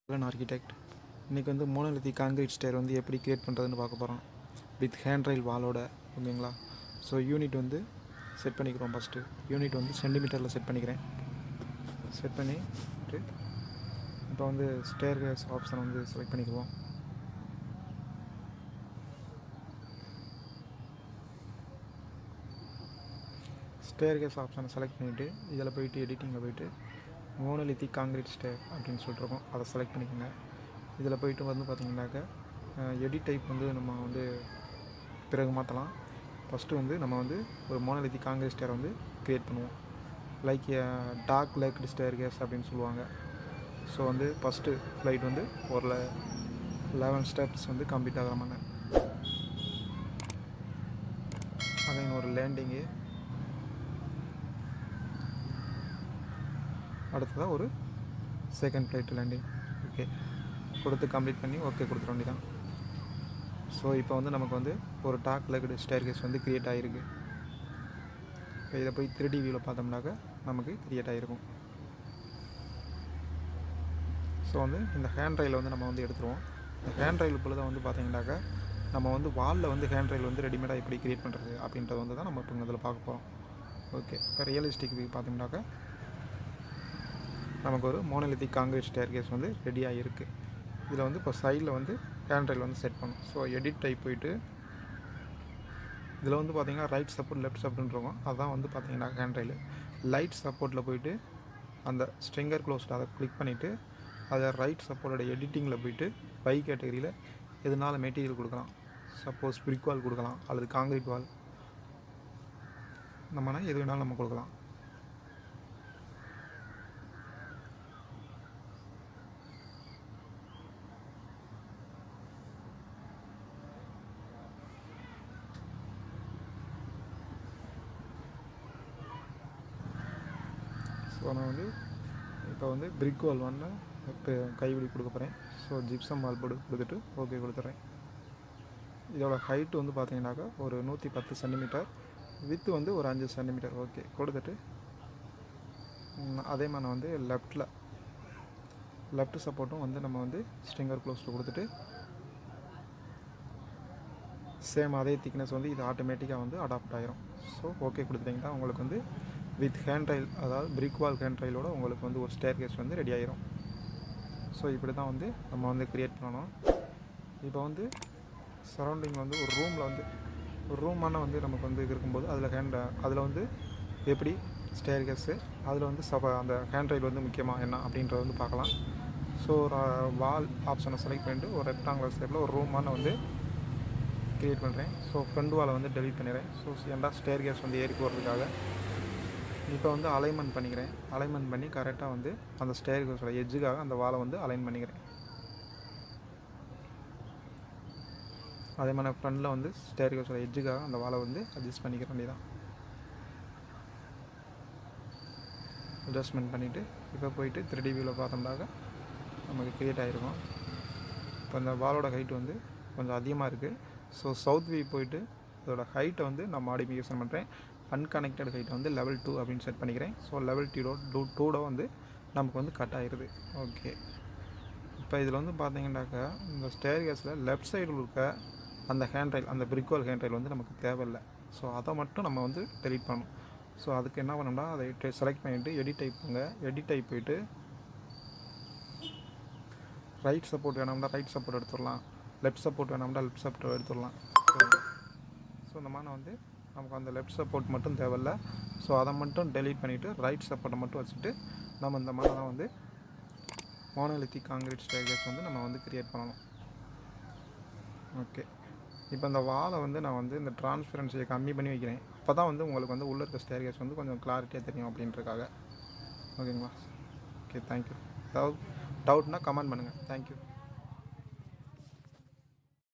Architect இன்றைக்கி வந்து monolithic concrete stair வந்து எப்படி கிரியேட் பண்ணுறதுன்னு பார்க்க போகிறோம் வித் ஹேண்ட்ரைல் வாலோட. ஓகேங்களா? ஸோ யூனிட் வந்து செட் பண்ணிக்கிறோம். ஃபஸ்ட்டு யூனிட் வந்து சென்டிமீட்டரில் செட் பண்ணிக்கிறேன். செட் பண்ணிட்டு இப்போ வந்து ஸ்டேர் கேஸ் ஆப்ஷனை வந்து செலக்ட் பண்ணிக்குவோம். ஸ்டேர் கேஸ் ஆப்ஷனை செலக்ட் பண்ணிவிட்டு இதில் போய்ட்டு எடிட்டிங்கில் போய்ட்டு monolithic காங்கிரீட் ஸ்டேர் அப்படின்னு சொல்லிட்டுருக்கோம், அதை செலக்ட் பண்ணிக்கோங்க. இதில் போய்ட்டு வந்து பார்த்திங்கனாக்கா எடிட் டைப் வந்து நம்ம வந்து பிறகு மாற்றலாம். ஃபஸ்ட்டு வந்து நம்ம வந்து ஒரு monolithic காங்கிரீட் ஸ்டேரை வந்து க்ரியேட் பண்ணுவோம். Like dark lagged staircase அப்படின்னு சொல்லுவாங்க. ஸோ வந்து ஃபஸ்ட்டு ஃப்ளைட் வந்து ஒரு 11 ஸ்டெப்ஸ் வந்து கம்ப்ளீட் ஆகிற மாதிரி, அகைன் ஒரு லேண்டிங்கு, அடுத்ததாக ஒரு செகண்ட் ஃப்ளைட் லேண்டிங். ஓகே கொடுத்து கம்ப்ளீட் பண்ணி ஓகே கொடுத்துட வேண்டியதான். ஸோ இப்போ வந்து நமக்கு வந்து ஒரு டார்க் லெக்டு ஸ்டேர் கேஸ் வந்து க்ரியேட் ஆகிருக்கு. இப்போ இதை போய் 3D வியூவில் பார்த்தோம்னாக்கா நமக்கு க்ரியேட் ஆகிருக்கும். ஸோ வந்து இந்த ஹேண்ட் ரயில் வந்து நம்ம வந்து எடுத்துருவோம். இந்த ஹேண்ட் ரயில் பொழுது வந்து பார்த்திங்கனாக்கா நம்ம வந்து வாலில் வந்து ஹேண்ட் ரயில் வந்து ரெடிமேடாக எப்படி க்ரியேட் பண்ணுறது அப்படின்றது வந்து தான் நம்ம இப்போ இதில் பார்க்க போகிறோம். ஓகே இப்போ ரியலிஸ்டிக் வியூ பார்த்தோம்னாக்கா நமக்கு ஒரு monolithic காங்கிரீட் ஸ்டேர் கேஸ் வந்து ரெடியாக இருக்குது. இதில் வந்து இப்போ சைடில் வந்து ஹேண்ட் ரயில் வந்து செட் பண்ணும். ஸோ எடிட் டைப் போய்ட்டு இதில் வந்து பார்த்திங்கன்னா ரைட் சப்போர்ட் லெஃப்ட் சப்போர்ட்னு இருக்கும். அதுதான் வந்து பார்த்திங்கன்னா ஹேண்ட் ரயில். லைட் சப்போர்ட்டில் போய்ட்டு அந்த ஸ்ட்ரிங்கர் க்ளோஸ்ட் அதை கிளிக் பண்ணிவிட்டு அதை ரைட் சப்போர்ட்டோட எடிட்டிங்கில் போய்ட்டு பை கேட்டகரியில் எதுனால மெட்டீரியல் கொடுக்கலாம். சப்போஸ் பிரிக் வால் கொடுக்கலாம் அல்லது காங்கிரீட் வால், நம்மனா எது வேணாலும் நம்ம கொடுக்கலாம். ஸோ நான் வந்து இப்போ வந்து பிரிக் வால் வந்து இப்போ கைவிடி கொடுக்க போகிறேன். ஸோ ஜிப்சம் வால் போர்டு கொடுத்துட்டு ஓகே கொடுத்துட்றேன். இதோட ஹைட்டு வந்து பார்த்தீங்கன்னாக்கா ஒரு 110 சென்டிமீட்டர், வித்து வந்து ஒரு 5 சென்டிமீட்டர். ஓகே கொடுத்துட்டு அதே மாதிரி வந்து லெஃப்ட் சப்போர்ட்டும் வந்து நம்ம வந்து ஸ்ட்ரிங்கர் க்ளோஸில் கொடுத்துட்டு சேம் அதே திக்னஸ் வந்து இது ஆட்டோமேட்டிக்காக வந்து அடாப்ட் ஆகிரும். ஸோ ஓகே கொடுத்துட்டிங்கன்னா உங்களுக்கு வந்து வித் ஹேண்ட் ரயில், அதாவது பிரிக் வால் ஹேண்ட் ரயிலோட உங்களுக்கு வந்து ஒரு ஸ்டேர் கேஸ் வந்து ரெடி ஆகிரும். ஸோ இப்படி தான் வந்து நம்ம வந்து க்ரியேட் பண்ணணும். இப்போ வந்து சரௌண்டிங் வந்து ஒரு ரூமில் வந்து ஒரு ரூமான வந்து நமக்கு வந்து இருக்கும்போது அதில் வந்து எப்படி ஸ்டேர் கேஸு அதில் வந்து அந்த ஹேண்ட் ரயில் வந்து முக்கியமாக என்ன அப்படின்றத வந்து பார்க்கலாம். ஸோ ஒரு வால் ஆப்ஷனை செலக்ட் பண்ணிவிட்டு ஒரு ரெக்டாங்குலர் ஷேப்பில் ஒரு ரூமான வந்து க்ரியேட் பண்ணுறேன். ஸோ ஃப்ரண்ட் வாலை வந்து டெலீட் பண்ணிடுறேன். ஸோ ஏன்டா ஸ்டேர் கேஸ் வந்து ஏறி போகிறதுக்காக இப்போ வந்து அலைன்மெண்ட் பண்ணிக்கிறேன். அலைன்மெண்ட் பண்ணி கரெக்டாக வந்து அந்த ஸ்டேர் கேஸோட எட்ஜுக்காக அந்த வாலை வந்து அலைன் பண்ணிக்கிறேன். அதே மாதிரி ஃப்ரண்டில் வந்து ஸ்டேர் கேஸோட எட்ஜுக்காக அந்த வாலை வந்து அட்ஜஸ்ட் பண்ணிக்கிற வேண்டியதான். அட்ஜஸ்ட்மெண்ட் பண்ணிவிட்டு இப்போ போயிட்டு 3D வியூவில் பார்த்தோம்னாக்க நமக்கு க்ரியேட் ஆகிருக்கும். இப்போ அந்த வாலோட ஹைட் வந்து கொஞ்சம் அதிகமாக இருக்குது. ஸோ சவுத் வியூ போயிட்டு அதோட ஹைட்டை வந்து நான் மாடிஃபிகேஷன் பண்ணுறேன். அன்கனெக்டட் ஹைட்டை வந்து லெவல் 2 அப்படின்னு செட் பண்ணிக்கிறேன். ஸோ லெவல் 2 வந்து நமக்கு வந்து கட் ஆகிருது. ஓகே இப்போ இதில் வந்து பார்த்தீங்கன்னாக்கா இந்த ஸ்டேர் கேஸில் லெஃப்ட் சைடில் இருக்க அந்த ஹேண்ட் ரயில், அந்த பிரிக் வால் ஹேண்ட் ரயில் வந்து நமக்கு தேவையில்லை. ஸோ அதை மட்டும் நம்ம வந்து டெலீட் பண்ணணும். ஸோ அதுக்கு என்ன பண்ணோம்னா அதை செலக்ட் பண்ணிவிட்டு எடிட் டைப் போங்க. எடிட் டைப் போய்ட்டு ரைட் சப்போர்ட் வேணாம்னா ரைட் சப்போர்ட் எடுத்துடலாம், லெஃப்ட் சப்போர்ட் வேணாம்னா லெஃப்ட் சப்போர்ட் எடுத்துடலாம். ஸோ இந்த மாதிரி வந்து நமக்கு அந்த லெஃப்ட் சப்போர்ட் மட்டும் தேவையில்லை. ஸோ அதை மட்டும் டெலீட் பண்ணிவிட்டு ரைட் சப்போர்ட்டை மட்டும் வச்சுட்டு நம்ம இந்த மாதிரி தான் வந்து monolithic காங்கிரீட் ஸ்டேர் கேஸ் வந்து நம்ம வந்து க்ரியேட் பண்ணணும். ஓகே இப்போ இந்த வாலை வந்து நான் வந்து இந்த டிரான்ஸ்பரன்சியை கம்மி பண்ணி வைக்கிறேன். அப்போ தான் வந்து உங்களுக்கு வந்து உள்ளே இருக்க ஸ்டேர் கேஸ் வந்து கொஞ்சம் கிளாரிட்டியாக தெரியும் அப்படின்றதுக்காக. ஓகேங்களா? Okay thank you. ஏதாவது டவுட்னா கமெண்ட் பண்ணுங்கள். தேங்க்யூ.